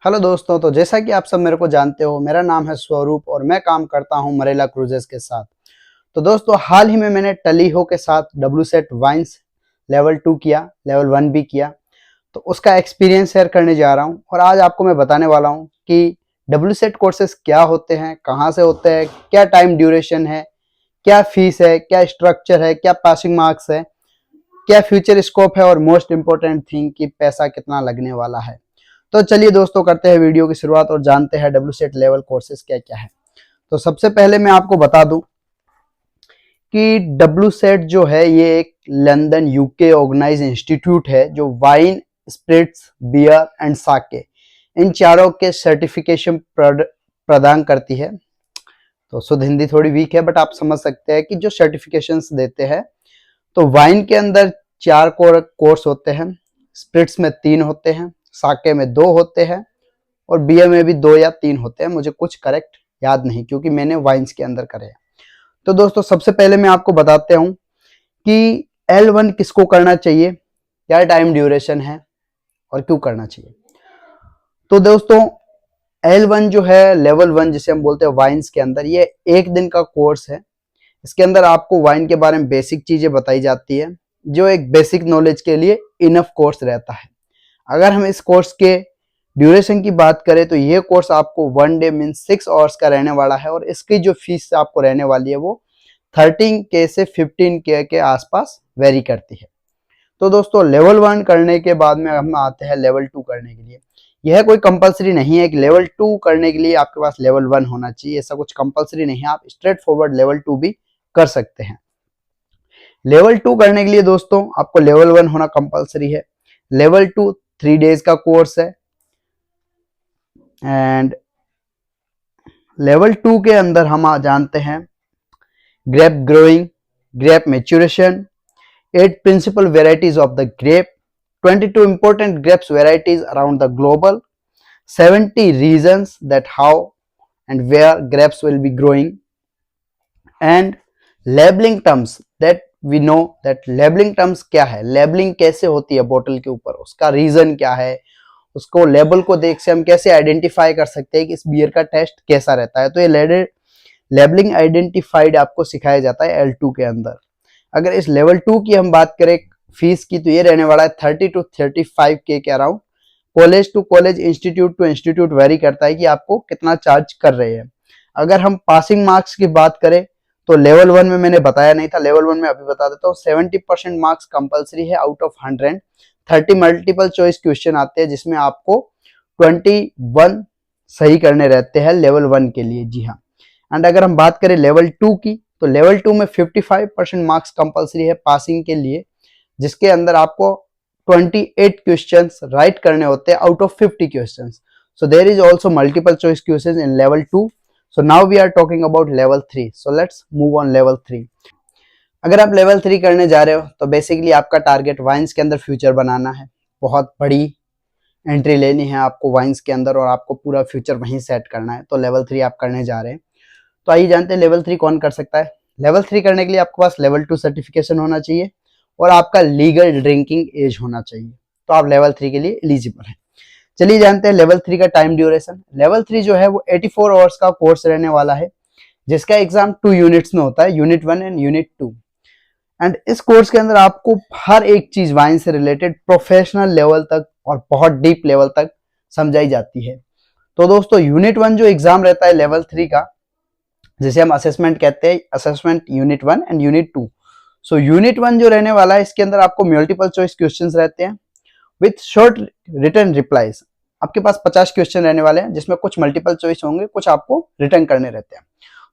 Hello दोस्तों, तो जैसा कि आप सब मेरे को जानते हो, मेरा नाम है स्वरूप और मैं काम करता हूं मरेला क्रूजेस के साथ। तो दोस्तों, हाल ही में मैंने टलीहो के साथ WSET वाइन्स लेवल 2 किया, लेवल 1 भी किया। तो उसका एक्सपीरियंस शेयर करने जा रहा हूं और आज आपको मैं बताने वाला हूं कि WSET कोर्सेज क्या होते हैं, कहाँ से होते हैं, क्या टाइम ड्यूरेशन है, क्या फीस है, क्या स्ट्रक्चर है, क्या पासिंग मार्क्स है, क्या फ्यूचर स्कोप है और मोस्ट इंपॉर्टेंट थिंग कि पैसा कितना लगने वाला है। तो चलिए दोस्तों, करते हैं वीडियो की शुरुआत और जानते हैं WSET लेवल कोर्सेज क्या क्या है। तो सबसे पहले मैं आपको बता दूं कि WSET जो है ये एक लंदन यूके ऑर्गेनाइज इंस्टीट्यूट है जो वाइन, स्पिरिट्स, बियर एंड साके इन चारों के सर्टिफिकेशन प्रदान करती है। तो शुद्ध हिंदी थोड़ी वीक है बट आप समझ सकते हैं कि जो सर्टिफिकेशंस देते हैं। तो वाइन के अंदर 4 कोर्स होते हैं, स्पिरिट्स में 3 होते हैं, साके में 2 होते हैं और बियर में भी 2 या 3 होते हैं। मुझे कुछ करेक्ट याद नहीं क्योंकि मैंने वाइन्स के अंदर करे हैं। तो दोस्तों, सबसे पहले मैं आपको बताते हूँ कि L1 किसको करना चाहिए, क्या टाइम ड्यूरेशन है और क्यों करना चाहिए। तो दोस्तों, L1 जो है लेवल 1 जिसे हम बोलते हैं वाइन्स के अंदर, ये 1 दिन का कोर्स है। इसके अंदर आपको वाइन के बारे में बेसिक चीजें बताई जाती है जो एक बेसिक नॉलेज के लिए इनफ कोर्स रहता है। अगर हम इस कोर्स के ड्यूरेशन की बात करें तो ये कोर्स आपको 1 डे मीन 6 आवर्स का रहने वाला है और इसकी जो फीस आपको रहने वाली है वो 13K से 15K के आसपास वेरी करती है। तो दोस्तों, लेवल 1 करने के बाद में हम आते हैं लेवल 2 करने के लिए। यह कोई कंपलसरी नहीं है कि लेवल 2 करने के लिए आपके पास लेवल 1 होना चाहिए, ऐसा कुछ कंपलसरी नहीं है। आप स्ट्रेट फॉरवर्ड लेवल 2 भी कर सकते हैं। लेवल 2 करने के लिए दोस्तों आपको लेवल 1 होना कंपलसरी है। लेवल 2 3 डेज का कोर्स है एंड लेवल 2 के अंदर हम जानते हैं grape growing, grape maturation, 8 principal varieties of the grape, 22 important grapes varieties around the global, 70 reasons that how and where grapes will be growing, and labeling terms that we know that labeling terms क्या है, labelling कैसे होती है बोतल के ऊपर, उसका reason क्या है, उसको लेबल को देख से हम कैसे आइडेंटिफाई कर सकते हैं कि इस बियर का टेस्ट कैसा रहता है। तो ये लेबलिंग आइडेंटिफाइड आपको सिखाया जाता है L2 के अंदर। अगर इस लेवल 2 की हम बात करें फीस की तो ये रहने वाला है 30 to 35K के around. College to college, institute to institute vary करता है कि आपको कितना चार्ज कर रहे हैं। अगर हम पासिंग मार्क्स की बात करें तो लेवल 1 में मैंने बताया नहीं था, लेवल 1 में अभी बता देता हूँ। 70% मार्क्स कंपलसरी है out of 100। 30 multiple choice question आते हैं जिसमें आपको 21 सही करने रहते हैं लेवल 1 के लिए। जी हाँ। एंड अगर हम बात करें लेवल 2 की तो लेवल 2 में 55% मार्क्स कंपलसरी है पासिंग के लिए, जिसके अंदर आपको 28 क्वेश्चंस राइट करने होते हैं out of 50 questions. So there is also multiple choice questions in level 2। So now we are talking about level 3। So let's move on level 3। अगर आप लेवल 3 करने जा रहे हो तो बेसिकली आपका टारगेट वाइन्स के अंदर फ्यूचर बनाना है। बहुत बड़ी एंट्री लेनी है आपको वाइन्स के अंदर और आपको पूरा फ्यूचर वहीं सेट करना है। तो लेवल 3 आप करने जा रहे हैं। तो आइए जानते हैं लेवल 3 कौन कर सकता है। लेवल 3 करने के लिए आपके पास लेवल 2 सर्टिफिकेशन होना चाहिए और आपका लीगल ड्रिंकिंग एज होना चाहिए, तो आप लेवल 3 के लिए एलिजिबल हैं। चलिए जानते हैं लेवल 3 का टाइम ड्यूरेशन। लेवल 3 जो है वो 84 आवर्स का कोर्स रहने वाला है, जिसका एग्जाम 2 यूनिट्स में होता है, यूनिट 1 एंड यूनिट 2। एंड इस कोर्स के अंदर आपको हर एक चीज वाइन से रिलेटेड प्रोफेशनल लेवल तक और बहुत डीप लेवल तक समझाई जाती है। तो दोस्तों, यूनिट 1 जो एग्जाम रहता है लेवल 3 का, जिसे हम असेसमेंट कहते हैं, assessment unit 1 and unit 2। So unit 1 जो रहने वाला है इसके अंदर आपको मल्टीपल चॉइस क्वेश्चंस रहते हैं विथ शॉर्ट रिटर्न रिप्लाईज। आपके पास 50 क्वेश्चन रहने वाले हैं जिसमें कुछ मल्टीपल चॉइस होंगे, कुछ आपको रिटर्न करने रहते हैं।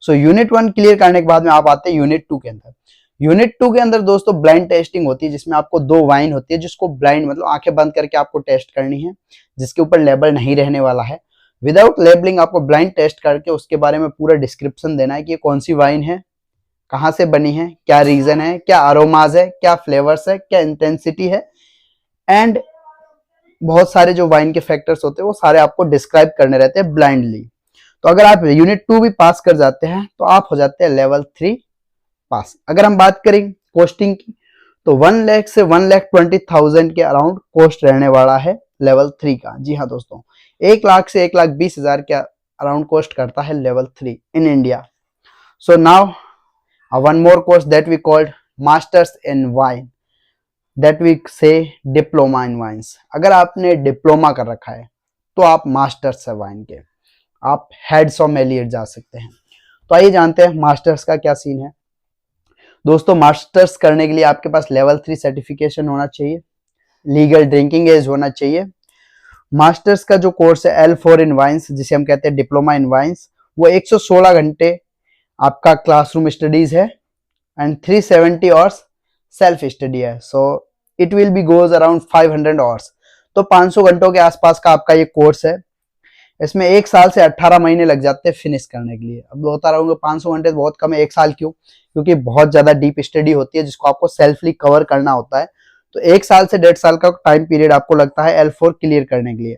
सो यूनिट 1 क्लियर करने के बाद में आप आते हैं यूनिट 2 के अंदर। यूनिट 2 के अंदर दोस्तों ब्लाइंड टेस्टिंग होती है, जिसमें आपको 2 वाइन होती है जिसको ब्लाइंड मतलब आंखें बंद करके आपको टेस्ट करनी है, जिसके ऊपर लेबल नहीं रहने वाला है। विदाउट लेबलिंग आपको ब्लाइंड टेस्ट करके उसके बारे में पूरा डिस्क्रिप्शन देना है कि ये कौन सी वाइन है, कहाँ से बनी है, क्या रीजन है, क्या अरोमाज है, क्या फ्लेवर्स है, क्या इंटेंसिटी है, एंड बहुत सारे जो वाइन के फैक्टर्स होते हैं वो सारे आपको डिस्क्राइब करने रहते हैं ब्लाइंडली। तो अगर आप यूनिट 2 भी पास कर जाते हैं तो आप हो जाते हैं लेवल 3 पास। अगर हम बात करें कॉस्टिंग की तो 1 लाख से 1,20,000 के अराउंड कॉस्ट रहने वाला है लेवल 3 का। जी हाँ दोस्तों, 1 लाख से 1,20,000 के अराउंड कॉस्ट करता है level 3 in India. So now one more course that we called masters in wine, that we say diploma in wines. अगर आपने डिप्लोमा कर रखा है तो आप मास्टर्स है वाइन के, आप हेड सोमेलियर जा सकते हैं। तो आइए जानते हैं मास्टर्स का क्या सीन है। दोस्तों मास्टर्स करने के लिए आपके पास लेवल 3 सर्टिफिकेशन होना चाहिए, लीगल ड्रिंकिंग एज होना चाहिए। मास्टर्स का जो कोर्स है L4 इन वाइन्स, जिसे हम कहते हैं डिप्लोमा इन वाइन्स, वो 116 घंटे आपका क्लासरूम स्टडीज है एंड 370 आवर्स सेल्फ स्टडी है। So it will be goes around 500 hours. तो 500 घंटों के आसपास का आपका ये कोर्स है। इसमें 1 साल से 18 महीने लग जाते हैं फिनिश करने के लिए। अब बता रहा हूँ 500 घंटे बहुत कम है, 1 साल क्यों? क्योंकि बहुत ज्यादा डीप स्टडी होती है जिसको आपको सेल्फली कवर करना होता है। तो 1 साल से 1.5 साल का टाइम पीरियड आपको लगता है L4 क्लियर करने के लिए।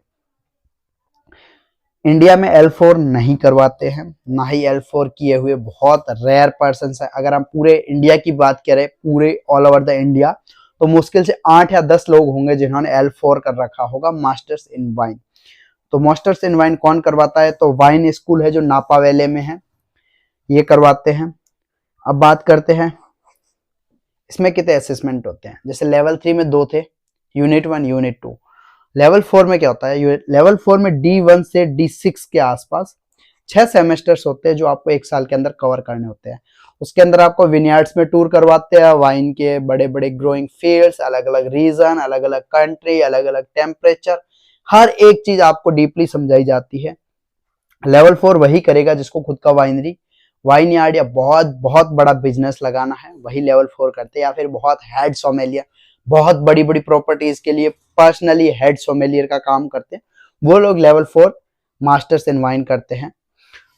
इंडिया में L4 नहीं करवाते हैं, ना ही L4 किए हुए बहुत रेयर पर्सन है। अगर हम पूरे इंडिया की बात करें, पूरे ऑल ओवर द इंडिया, तो मुश्किल से 8 या 10 लोग होंगे जिन्होंने L4 कर रखा होगा मास्टर्स इन वाइन। तो मास्टर्स इन वाइन कौन करवाता है? तो वाइन स्कूल है जो नापा वैले में है, ये करवाते हैं। अब बात करते हैं इसमें कितने असेसमेंट होते हैं। जैसे लेवल 3 में 2 थे, यूनिट 1 यूनिट 2। लेवल 4 में क्या होता है? लेवल 4 में D1 से D6 के आसपास 6 सेमेस्टर्स होते हैं जो आपको 1 साल के अंदर कवर करने होते हैं। उसके अंदर आपको विनयार्ड्स में टूर करवाते हैं, वाइन के बड़े बड़े ग्रोइंग फील्ड्स, अलग अलग रीजन, अलग अलग कंट्री, अलग अलग टेम्परेचर, हर एक चीज आपको डीपली समझाई जाती है। लेवल 4 वही करेगा जिसको खुद का वाइनरी, वाइन यार्ड या बहुत बहुत बड़ा बिजनेस लगाना है, वही लेवल 4 करते हैं। या फिर बहुत हेड सोमेलियर, बहुत बड़ी बड़ी प्रॉपर्टीज के लिए पर्सनली हेड सोमेलियर का काम करते हैं, वो लोग लेवल 4 मास्टर्स इन वाइन करते हैं।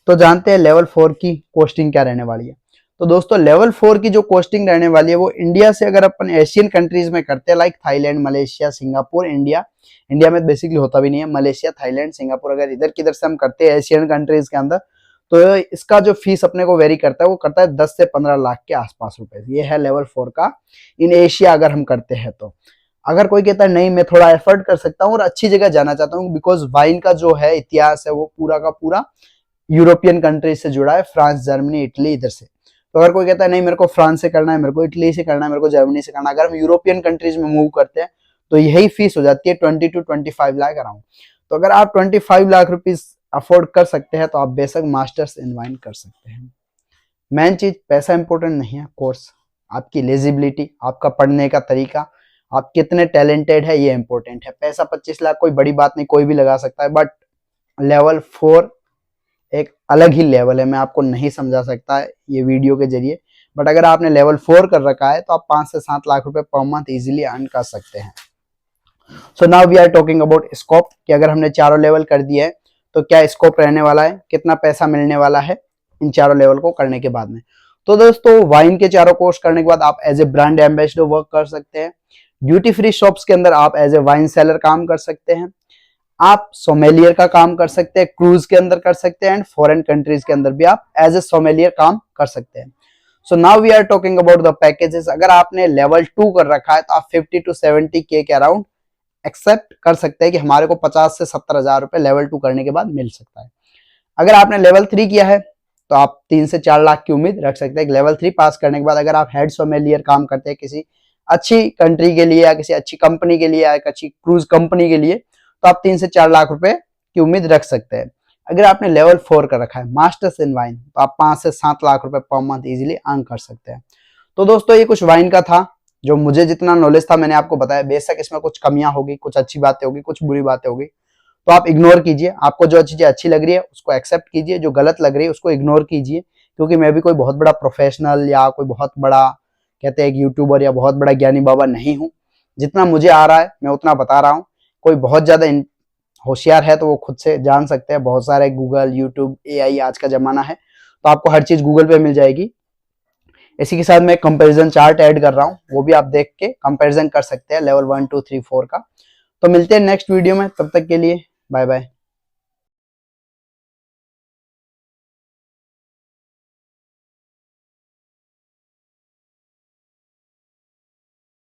तो जानते हैं लेवल 4 की कॉस्टिंग क्या रहने वाली है। तो दोस्तों लेवल 4 की जो कॉस्टिंग रहने वाली है वो इंडिया से, अगर अपन एशियन कंट्रीज में करते हैं like Thailand, Malaysia, Singapore, India में बेसिकली होता भी नहीं है, मलेशिया, थाईलैंड, सिंगापुर, अगर इधर किधर से हम करते हैं एशियन कंट्रीज के अंदर, तो इसका जो फीस अपने को वेरी करता है, वो करता है 10 से 15 लाख के आसपास रुपए। ये है लेवल 4 का इन एशिया अगर हम करते हैं। तो अगर कोई कहता है नहीं मैं थोड़ा एफर्ट कर सकता हूँ और अच्छी जगह जाना चाहता हूँ, बिकॉज वाइन का जो है इतिहास है वो पूरा का पूरा यूरोपियन कंट्रीज से जुड़ा है, फ्रांस, जर्मनी, इटली, इधर से। तो अगर कोई कहता है नहीं मेरे को फ्रांस से करना है, मेरे को इटली से करना है, मेरे को जर्मनी से करना है, अगर हम यूरोपियन कंट्रीज में मूव करते हैं तो यही फीस हो जाती है 20 to 25 लाख अराउंड। तो अगर आप 25 लाख रुपीज अफोर्ड कर सकते हैं तो आप बेशक मास्टर्स इन वाइन कर सकते हैं। मेन चीज पैसा इंपॉर्टेंट नहीं है, कोर्स आपकी एलिजिबिलिटी, आपका पढ़ने का तरीका, आप कितने टैलेंटेड है ये इंपॉर्टेंट है। पैसा 25 लाख कोई बड़ी बात नहीं, कोई भी लगा सकता है, बट लेवल 4 एक अलग ही लेवल है। मैं आपको नहीं समझा सकता है ये वीडियो के जरिए, बट अगर आपने लेवल 4 कर रखा है तो आप 5 से 7 लाख रुपए पर मंथ इजीली अर्न कर सकते हैं। So now we are talking about scope, कि अगर हमने चारों लेवल कर दिए है तो क्या स्कोप रहने वाला है, कितना पैसा मिलने वाला है इन चारों लेवल को करने के बाद में। तो दोस्तों वाइन के चारों कोर्स करने के बाद आप as a brand ambassador work कर सकते हैं, ड्यूटी फ्री शॉप्स के अंदर आप एज ए वाइन सेलर काम कर सकते हैं, आप सोमेलियर का काम कर सकते हैं, क्रूज के अंदर कर सकते हैं, एंड फॉरेन कंट्रीज के अंदर भी आप एज ए सोमेलियर काम कर सकते हैं। So now we are talking about the packages. अगर आपने लेवल 2 कर रखा है तो आप 50 to 70 के अराउंड एक्सेप्ट कर सकते हैं कि हमारे को 50 से 70 हजार रुपए लेवल 2 करने के बाद मिल सकता है। अगर आपने लेवल 3 किया है तो आप 3 से 4 लाख की उम्मीद रख सकते हैं। लेवल 3 पास करने के बाद अगर आप हेड सोमेलियर काम करते हैं किसी अच्छी कंट्री के लिए या किसी अच्छी कंपनी के लिए या एक अच्छी क्रूज कंपनी के लिए, तो आप 3 से 4 लाख रुपए की उम्मीद रख सकते हैं। अगर आपने लेवल 4 कर रखा है मास्टर्स इन वाइन तो आप 5 से 7 लाख रुपए पर मंथ इजीली अर्न कर सकते हैं। तो दोस्तों ये कुछ वाइन का था, जो मुझे जितना नॉलेज था मैंने आपको बताया। बेशक इसमें कुछ कमियां होगी, कुछ अच्छी बातें होगी, कुछ बुरी बातें होगी, तो आप इग्नोर कीजिए। आपको जो चीजें अच्छी लग रही है उसको एक्सेप्ट कीजिए, जो गलत लग रही है उसको इग्नोर कीजिए। क्योंकि मैं भी कोई बहुत बड़ा प्रोफेशनल या कोई बहुत बड़ा कहते हैं यूट्यूबर या बहुत बड़ा ज्ञानी बाबा नहीं हूँ। जितना मुझे आ रहा है मैं उतना बता रहा हूँ। कोई बहुत ज्यादा होशियार है तो वो खुद से जान सकते हैं। बहुत सारे गूगल, यूट्यूब, AI आज का जमाना है, तो आपको हर चीज गूगल पे मिल जाएगी। इसी के साथ मैं कंपैरिजन चार्ट ऐड कर रहा हूँ, वो भी आप देख के कंपैरिजन कर सकते हैं लेवल 1 2 3 4 का। तो मिलते हैं नेक्स्ट वीडियो में, तब तक के लिए बाय बाय।